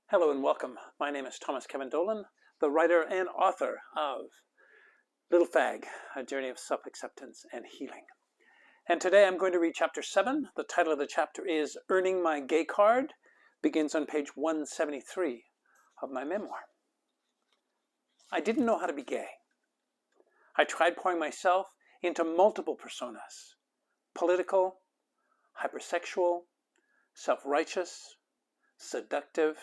Hello and welcome. My name is Thomas Kevin Dolan, the writer and author of Little Fag, A Journey of Self-Acceptance and Healing. And today I'm going to read chapter 7. The title of the chapter is Earning My Gay Card, begins on page 173 of my memoir. I didn't know how to be gay. I tried pouring myself into multiple personas: political, hypersexual, self-righteous, seductive.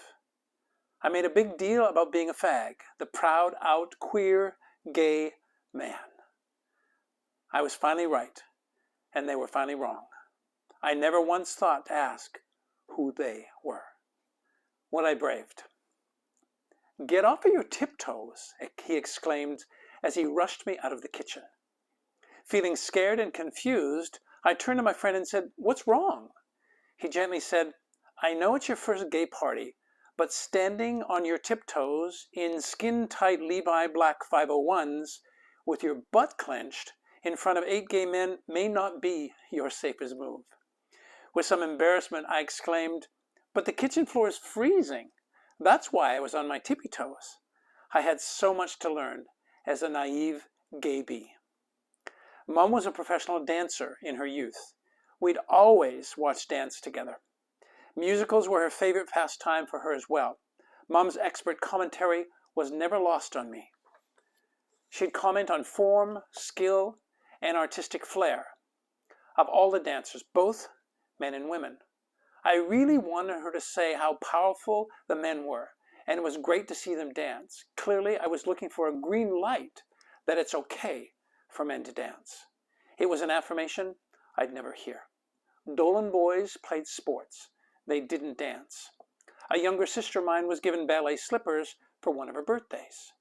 I made a big deal about being a fag, the proud, out, queer, gay man. I was finally right, and they were finally wrong. I never once thought to ask who they were. What I braved. "Get off of your tiptoes," he exclaimed as he rushed me out of the kitchen. Feeling scared and confused, I turned to my friend and said, "What's wrong?" He gently said, "I know it's your first gay party, but standing on your tiptoes in skin-tight Levi black 501s with your butt clenched in front of 8 gay men may not be your safest move." With some embarrassment, I exclaimed, "But the kitchen floor is freezing. That's why I was on my tippy toes." I had so much to learn as a naive gay bee. Mom was a professional dancer in her youth. We'd always watch dance together. Musicals were her favorite pastime for her as well. Mom's expert commentary was never lost on me. She'd comment on form, skill, and artistic flair of all the dancers, both men and women. I really wanted her to say how powerful the men were, and it was great to see them dance. Clearly, I was looking for a green light that it's okay for men to dance. It was an affirmation I'd never hear. Dolan boys played sports. They didn't dance. A younger sister of mine was given ballet slippers for one of her birthdays.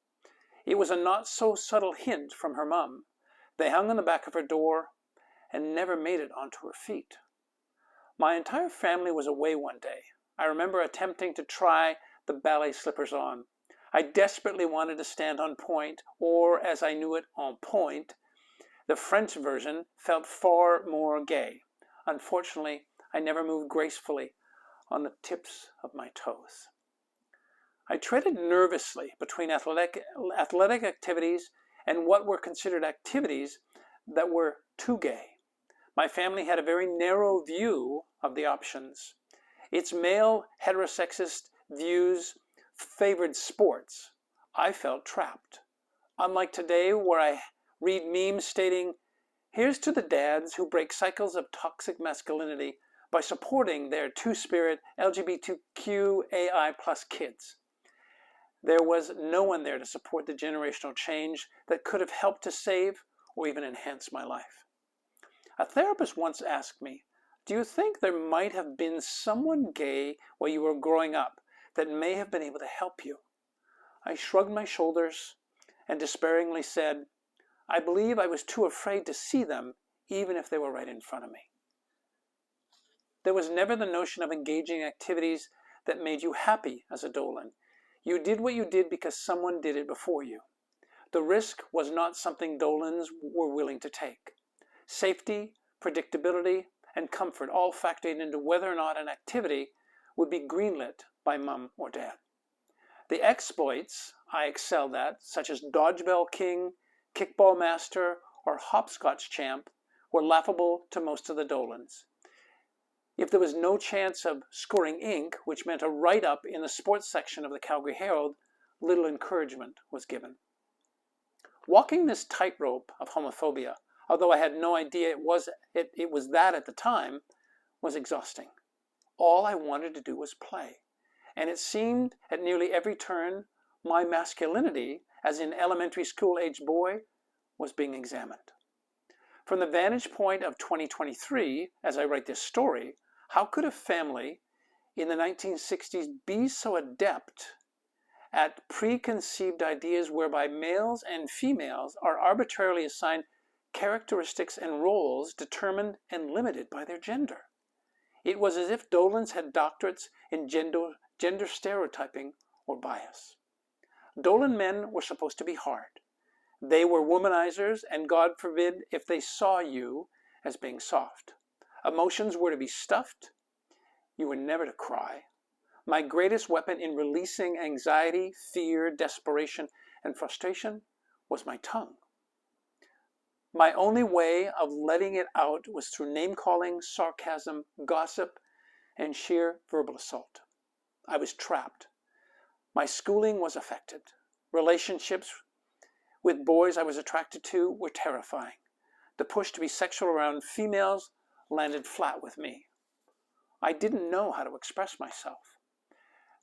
It was a not-so-subtle hint from her mom. They hung on the back of her door and never made it onto her feet. My entire family was away one day. I remember attempting to try the ballet slippers on. I desperately wanted to stand on point, or as I knew it, en pointe. The French version felt far more gay. Unfortunately, I never moved gracefully on the tips of my toes. I treaded nervously between athletic activities and what were considered activities that were too gay. My family had a very narrow view of the options. Its male heterosexist views favored sports. I felt trapped. Unlike today, where I read memes stating, "Here's to the dads who break cycles of toxic masculinity by supporting their two-spirit LGBTQAI+ kids." There was no one there to support the generational change that could have helped to save or even enhance my life. A therapist once asked me, "Do you think there might have been someone gay while you were growing up that may have been able to help you?" I shrugged my shoulders and despairingly said, "I believe I was too afraid to see them, even if they were right in front of me." There was never the notion of engaging in activities that made you happy as a Dolan. You did what you did because someone did it before you. The risk was not something Dolans were willing to take. Safety, predictability, and comfort all factored into whether or not an activity would be greenlit by mom or dad. The exploits I excelled at, such as dodgeball king, kickball master, or hopscotch champ, were laughable to most of the Dolans. If there was no chance of scoring ink, which meant a write-up in the sports section of the Calgary Herald, little encouragement was given. Walking this tightrope of homophobia, although I had no idea it was that at the time, was exhausting. All I wanted to do was play, and it seemed at nearly every turn my masculinity, as an elementary school-aged boy, was being examined. From the vantage point of 2023, as I write this story, how could a family in the 1960s be so adept at preconceived ideas whereby males and females are arbitrarily assigned characteristics and roles determined and limited by their gender? It was as if Dolans had doctorates in gender stereotyping or bias. Dolan men were supposed to be hard. They were womanizers, and God forbid if they saw you as being soft. Emotions were to be stuffed. You were never to cry. My greatest weapon in releasing anxiety, fear, desperation, and frustration was my tongue. My only way of letting it out was through name-calling, sarcasm, gossip, and sheer verbal assault. I was trapped. My schooling was affected. Relationships with boys I was attracted to were terrifying. The push to be sexual around females landed flat with me. I didn't know how to express myself.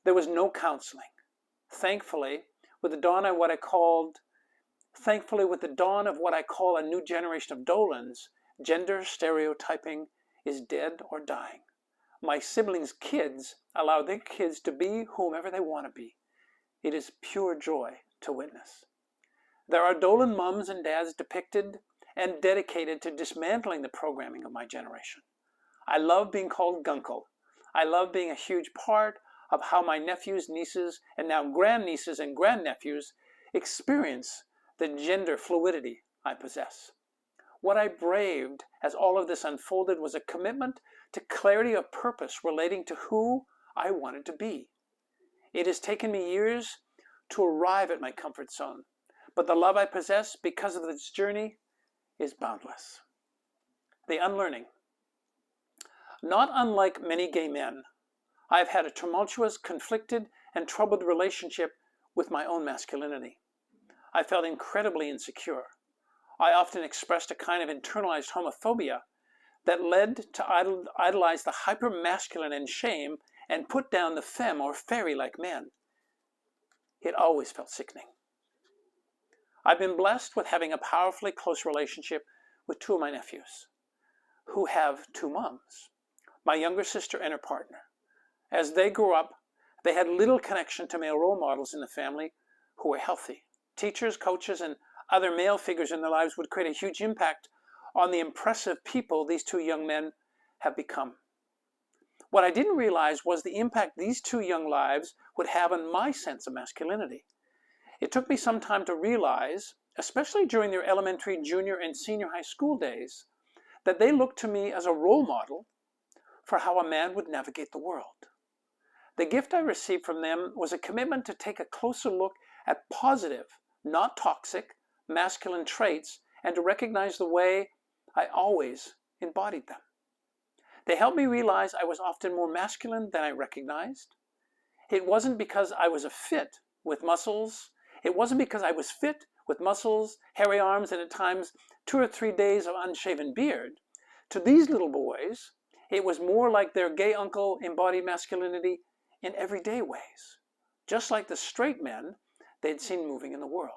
There was no counseling. Thankfully, with the dawn of what I call a new generation of Dolans, gender stereotyping is dead or dying. My siblings' kids allow their kids to be whomever they want to be. It is pure joy to witness. There are Dolan mums and dads depicted and dedicated to dismantling the programming of my generation. I love being called Gunkle. I love being a huge part of how my nephews, nieces, and now grandnieces and grandnephews experience the gender fluidity I possess. What I braved as all of this unfolded was a commitment to clarity of purpose relating to who I wanted to be. It has taken me years to arrive at my comfort zone, but the love I possess because of this journey is boundless. The unlearning. Not unlike many gay men, I have had a tumultuous, conflicted, and troubled relationship with my own masculinity. I felt incredibly insecure. I often expressed a kind of internalized homophobia that led to idolize the hyper-masculine and shame and put down the femme or fairy-like men. It always felt sickening. I've been blessed with having a powerfully close relationship with two of my nephews, who have two moms, my younger sister and her partner. As they grew up, they had little connection to male role models in the family who were healthy. Teachers, coaches, and other male figures in their lives would create a huge impact on the impressive people these two young men have become. What I didn't realize was the impact these two young lives would have on my sense of masculinity. It took me some time to realize, especially during their elementary, junior, and senior high school days, that they looked to me as a role model for how a man would navigate the world. The gift I received from them was a commitment to take a closer look at positive, not toxic, masculine traits and to recognize the way I always embodied them. They helped me realize I was often more masculine than I recognized. It wasn't because I was fit with muscles. It wasn't because I was fit with muscles, hairy arms, and at times 2 or 3 days of unshaven beard. To these little boys, it was more like their gay uncle embodied masculinity in everyday ways, just like the straight men they'd seen moving in the world.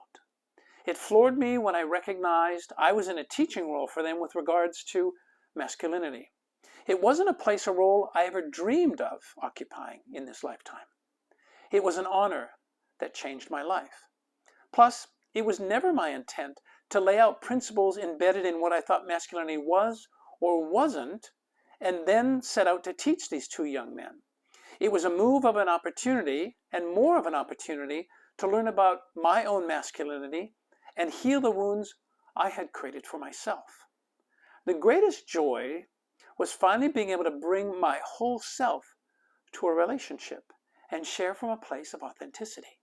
It floored me when I recognized I was in a teaching role for them with regards to masculinity. It wasn't a place or role I ever dreamed of occupying in this lifetime. It was an honor that changed my life. Plus, it was never my intent to lay out principles embedded in what I thought masculinity was or wasn't, and then set out to teach these two young men. It was a move of an opportunity, and more of an opportunity, to learn about my own masculinity and heal the wounds I had created for myself. The greatest joy was finally being able to bring my whole self to a relationship and share from a place of authenticity.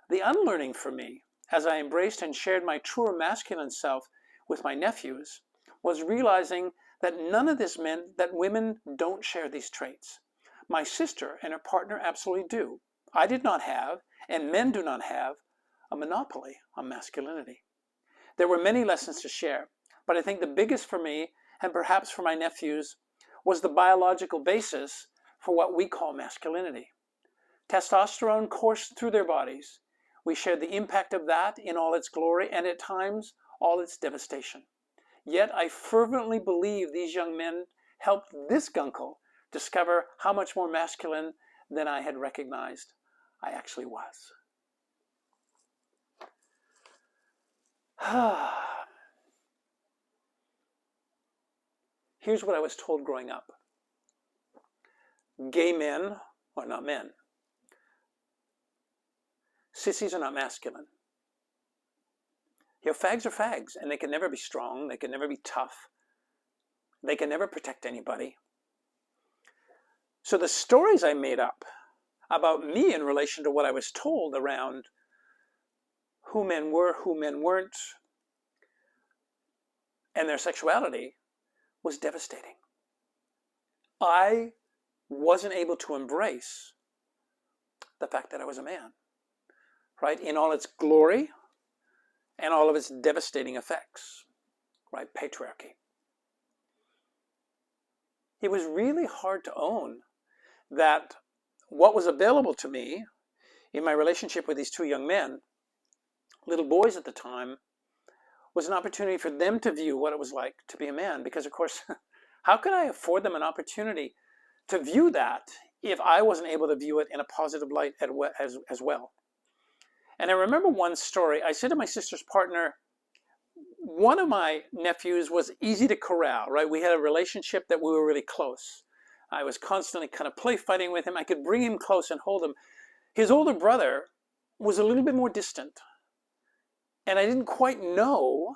The unlearning for me, as I embraced and shared my truer masculine self with my nephews, was realizing that none of this meant that women don't share these traits. My sister and her partner absolutely do. I did not have, and men do not have, a monopoly on masculinity. There were many lessons to share, but I think the biggest for me, and perhaps for my nephews, was the biological basis for what we call masculinity. Testosterone coursed through their bodies. We shared the impact of that in all its glory and at times all its devastation. Yet I fervently believe these young men helped this gunkle discover how much more masculine than I had recognized I actually was. Here's what I was told growing up. Gay men are not men. Sissies are not masculine. Fags are fags, and they can never be strong, they can never be tough, they can never protect anybody. So the stories I made up about me in relation to what I was told around who men were, who men weren't, and their sexuality was devastating. I wasn't able to embrace the fact that I was a man, right? In all its glory and all of its devastating effects, right? Patriarchy. It was really hard to own that what was available to me in my relationship with these two young men, little boys at the time, was an opportunity for them to view what it was like to be a man. Because, of course, how could I afford them an opportunity to view that if I wasn't able to view it in a positive light as well? And I remember one story. I said to my sister's partner, one of my nephews was easy to corral, right? We had a relationship that we were really close. I was constantly kind of play fighting with him. I could bring him close and hold him. His older brother was a little bit more distant. And I didn't quite know,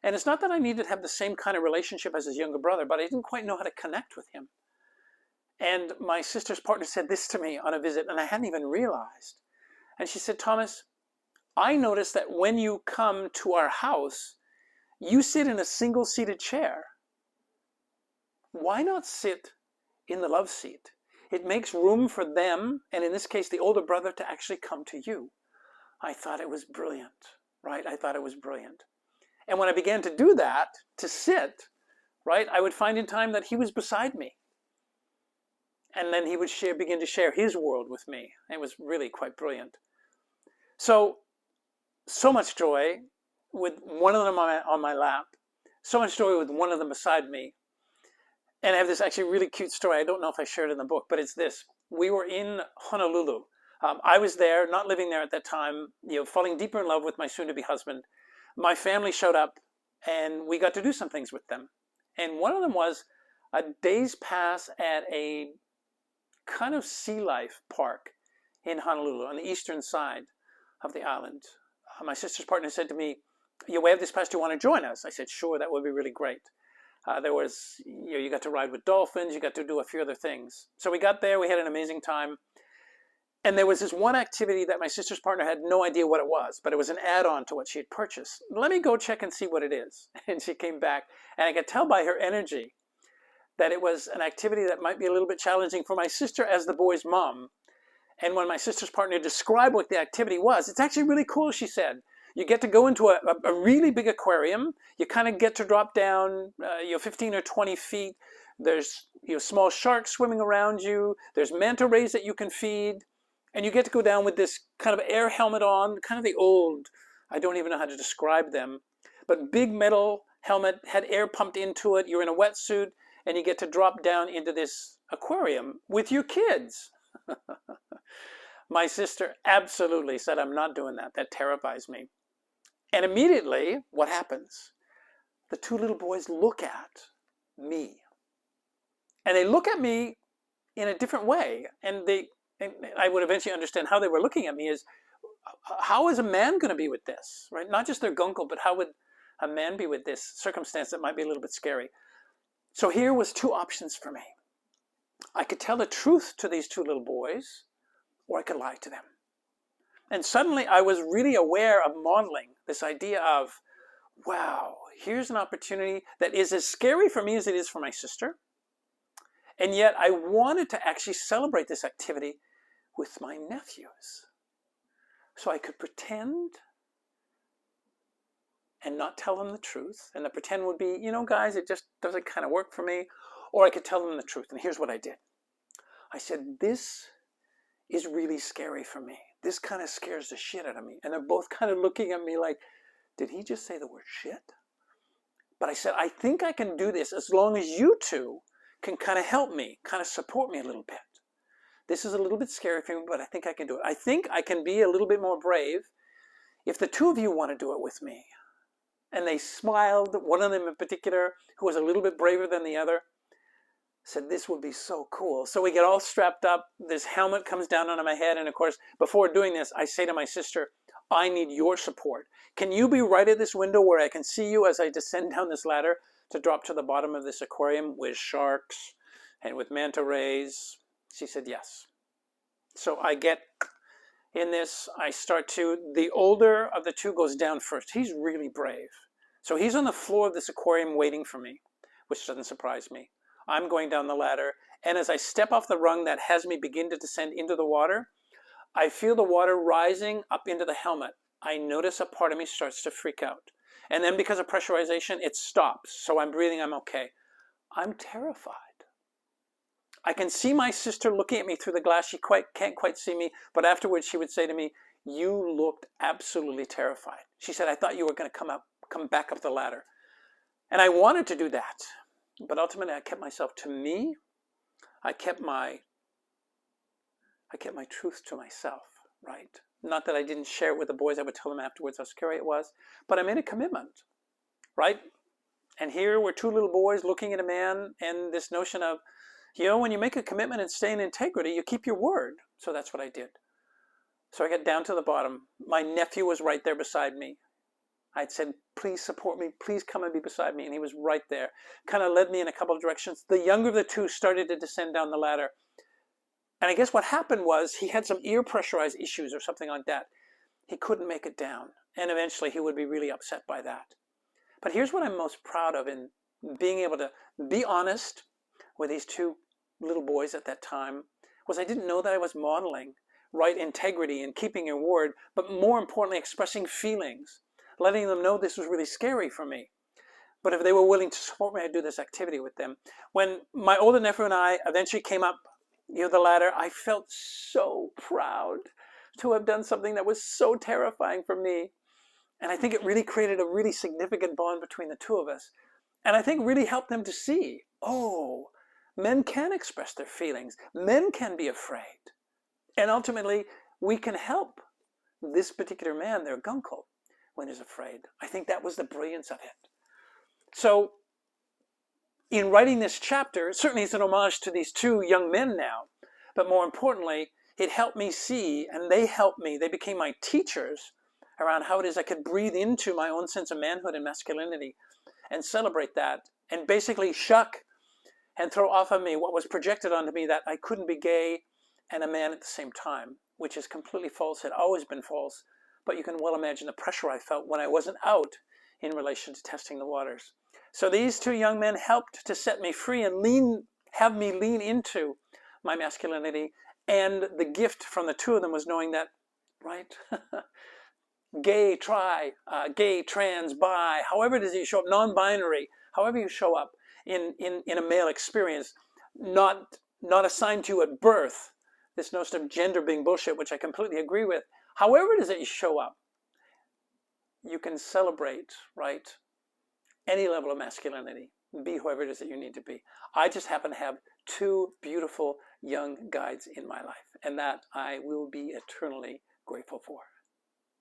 and it's not that I needed to have the same kind of relationship as his younger brother, but I didn't quite know how to connect with him. And my sister's partner said this to me on a visit, and I hadn't even realized. And she said, Thomas, I noticed that when you come to our house, you sit in a single-seated chair. Why not sit in the love seat? It makes room for them, and in this case, the older brother, to actually come to you. I thought it was brilliant, right? I thought it was brilliant. And when I began to do that, to sit, right, I would find in time that he was beside me. And then he would begin to share his world with me. It was really quite brilliant. So much joy with one of them on my lap, so much joy with one of them beside me. And I have this actually really cute story. I don't know if I shared it in the book, but it's this. We were in Honolulu. I was there, not living there at that time, falling deeper in love with my soon-to-be husband. My family showed up, and we got to do some things with them. And one of them was a day's pass at a kind of sea life park in Honolulu on the eastern side of the island. My sister's partner said to me, we have this pass, do you want to join us? I said, sure, that would be really great. There was, you got to ride with dolphins, you got to do a few other things. So we got there, we had an amazing time. And there was this one activity that my sister's partner had no idea what it was, but it was an add-on to what she had purchased. Let me go check and see what it is. And she came back, and I could tell by her energy that it was an activity that might be a little bit challenging for my sister as the boy's mom. And when my sister's partner described what the activity was, it's actually really cool, she said. You get to go into a really big aquarium. You kind of get to drop down 15 or 20 feet. There's small sharks swimming around you. There's manta rays that you can feed. And you get to go down with this kind of air helmet on, kind of the old, I don't even know how to describe them, but big metal helmet, had air pumped into it. You're in a wetsuit, and you get to drop down into this aquarium with your kids. My sister absolutely said, I'm not doing that. That terrifies me. And immediately, what happens? The two little boys look at me. And they look at me in a different way. And I would eventually understand how they were looking at me is, how is a man going to be with this? Right? Not just their guncle, but how would a man be with this circumstance that might be a little bit scary? So here was two options for me. I could tell the truth to these two little boys, or I could lie to them. And suddenly I was really aware of modeling this idea of, wow, here's an opportunity that is as scary for me as it is for my sister. And yet I wanted to actually celebrate this activity with my nephews. So I could pretend and not tell them the truth. And the pretend would be, guys, it just doesn't kind of work for me. Or I could tell them the truth. And here's what I did. I said, this is really scary for me. This kind of scares the shit out of me. And they're both kind of looking at me like, did he just say the word shit? But I said, I think I can do this as long as you two can kind of help me, kind of support me a little bit. This is a little bit scary for me, but I think I can do it. I think I can be a little bit more brave if the two of you want to do it with me. And they smiled. One of them in particular, who was a little bit braver than the other, said, this would be so cool. So we get all strapped up. This helmet comes down onto my head. And of course, before doing this, I say to my sister, I need your support. Can you be right at this window where I can see you as I descend down this ladder to drop to the bottom of this aquarium with sharks and with manta rays? She said, yes. So I get in this, I start to, the older of the two goes down first. He's really brave. So he's on the floor of this aquarium waiting for me, which doesn't surprise me. I'm going down the ladder, and as I step off the rung that has me begin to descend into the water, I feel the water rising up into the helmet. I notice a part of me starts to freak out. And then because of pressurization, it stops. So I'm breathing, I'm okay. I'm terrified. I can see my sister looking at me through the glass. She can't quite see me, but afterwards she would say to me, "You looked absolutely terrified." She said, "I thought you were going to come back up the ladder." And I wanted to do that, but ultimately I kept myself to me. I kept my truth to myself, right? Not that I didn't share it with the boys. I would tell them afterwards how scary it was, but I made a commitment, right? And here were two little boys looking at a man, and this notion of, you know, when you make a commitment and stay in integrity, you keep your word. So that's what I did. So I got down to the bottom. My nephew was right there beside me. I'd said, "Please support me. Please come and be beside me." And he was right there. Kind of led me in a couple of directions. The younger of the two started to descend down the ladder. And I guess what happened was he had some ear pressurized issues or something like that. He couldn't make it down. And eventually he would be really upset by that. But here's what I'm most proud of in being able to be honest with these two little boys at that time, was I didn't know that I was modeling right integrity and keeping your word, but more importantly, expressing feelings, letting them know this was really scary for me. But if they were willing to support me, I'd do this activity with them. When my older nephew and I eventually came up, you know, the ladder, I felt so proud to have done something that was so terrifying for me. And I think it really created a really significant bond between the two of us. And I think really helped them to see, oh, men can express their feelings. Men can be afraid. And ultimately, we can help this particular man, their gunkle, when he's afraid. I think that was the brilliance of it. So in writing this chapter, certainly it's an homage to these two young men now, but more importantly, it helped me see, and they helped me, they became my teachers around how it is I could breathe into my own sense of manhood and masculinity and celebrate that, and basically shuck and throw off of me what was projected onto me that I couldn't be gay and a man at the same time, which is completely false, had always been false, but you can well imagine the pressure I felt when I wasn't out in relation to testing the waters. So these two young men helped to set me free and have me lean into my masculinity, and the gift from the two of them was knowing that, right, gay, gay, trans, bi, however it is you show up, non-binary, however you show up in a male experience, not assigned to you at birth, this notion of gender being bullshit, which I completely agree with. However it is that you show up, you can celebrate, right, any level of masculinity, be whoever it is that you need to be. I just happen to have two beautiful young guides in my life, and that I will be eternally grateful for.